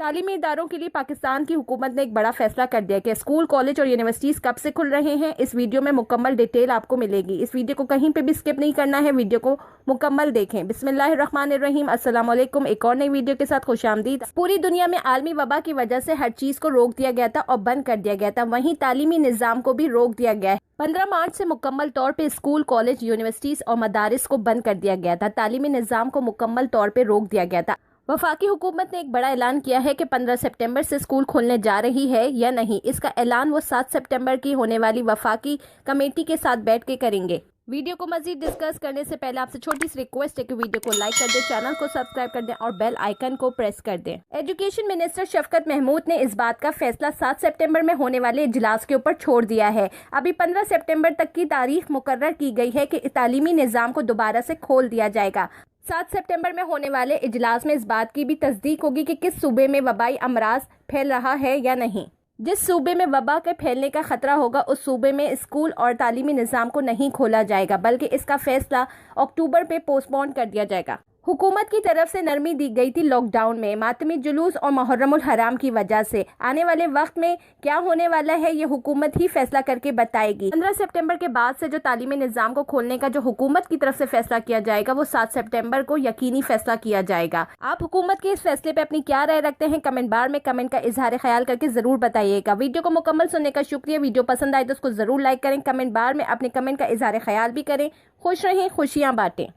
तालीमी इदारों के लिए पाकिस्तान की हुकूमत ने एक बड़ा फैसला कर दिया कि स्कूल, कॉलेज और यूनिवर्सिटीज़ कब से खुल रहे हैं। इस वीडियो में मुकम्मल डिटेल आपको मिलेगी। इस वीडियो को कहीं पे भी स्किप नहीं करना है, वीडियो को मुकम्मल देखें। बिस्मिल्लाहिर्रहमानिर्रहीम, अस्सलाम वालेकुम। एक और नई वीडियो के साथ खुशामदीद। पूरी दुनिया में आलमी वबा की वजह से हर चीज़ को रोक दिया गया था और बंद कर दिया गया था, वहीं तालीमी निज़ाम को भी रोक दिया गया है। 15 मार्च से मुकम्मल तौर पे स्कूल, कॉलेज, यूनिवर्सिटीज़ और मदारिस को बंद कर दिया गया था। तालीमी निज़ाम को मुकम्मल तौर पे रोक दिया गया था। वफाकी हुकूमत ने एक बड़ा ऐलान किया है कि 15 सितंबर से स्कूल खोलने जा रही है या नहीं। इसका ऐलान वो 7 सितंबर की होने वाली वफाकी कमेटी के साथ बैठ के करेंगे। वीडियो को मजीद डिस्कस करने से पहले आपसे छोटी सी रिक्वेस्ट है कि वीडियो को लाइक कर दें, चैनल को सब्सक्राइब कर दें और बेल आइकन को प्रेस कर दें। एजुकेशन मिनिस्टर शफकत महमूद ने इस बात का फैसला 7 सितंबर में होने वाले इजलास के ऊपर छोड़ दिया है। अभी 15 सितंबर तक की तारीख मुकर्रर की गई है कि तालीमी निज़ाम को दोबारा से खोल दिया जाएगा। 7 सितंबर में होने वाले इजलास में इस बात की भी तस्दीक होगी कि किस सूबे में वबाई अमराज फैल रहा है या नहीं। जिस सूबे में वबा के फैलने का खतरा होगा उस सूबे में स्कूल और तालीमी निज़ाम को नहीं खोला जाएगा, बल्कि इसका फैसला अक्टूबर पे पोस्टपोन कर दिया जाएगा। हुकूमत की तरफ से नरमी दी गई थी लॉकडाउन में मातमी जुलूस और मुहर्रमुल हराम की वजह से। आने वाले वक्त में क्या होने वाला है ये हुकूमत ही फैसला करके बताएगी। 15 सितंबर के बाद से जो तालीमी निज़ाम को खोलने का जो हुकूमत की तरफ से फैसला किया जाएगा वो 7 सितंबर को यकीनी फैसला किया जाएगा। आप हुकूमत के इस फैसले पे अपनी क्या राय रखते हैं, कमेंट बार में कमेंट का इजहार ख्याल करके जरूर बताइएगा। वीडियो को मुकम्मल सुनने का शुक्रिया। वीडियो पसंद आए तो उसको जरूर लाइक करें, कमेंट बार में अपने कमेंट का इजहार ख्याल भी करें। खुश रहें, खुशियाँ बांटें।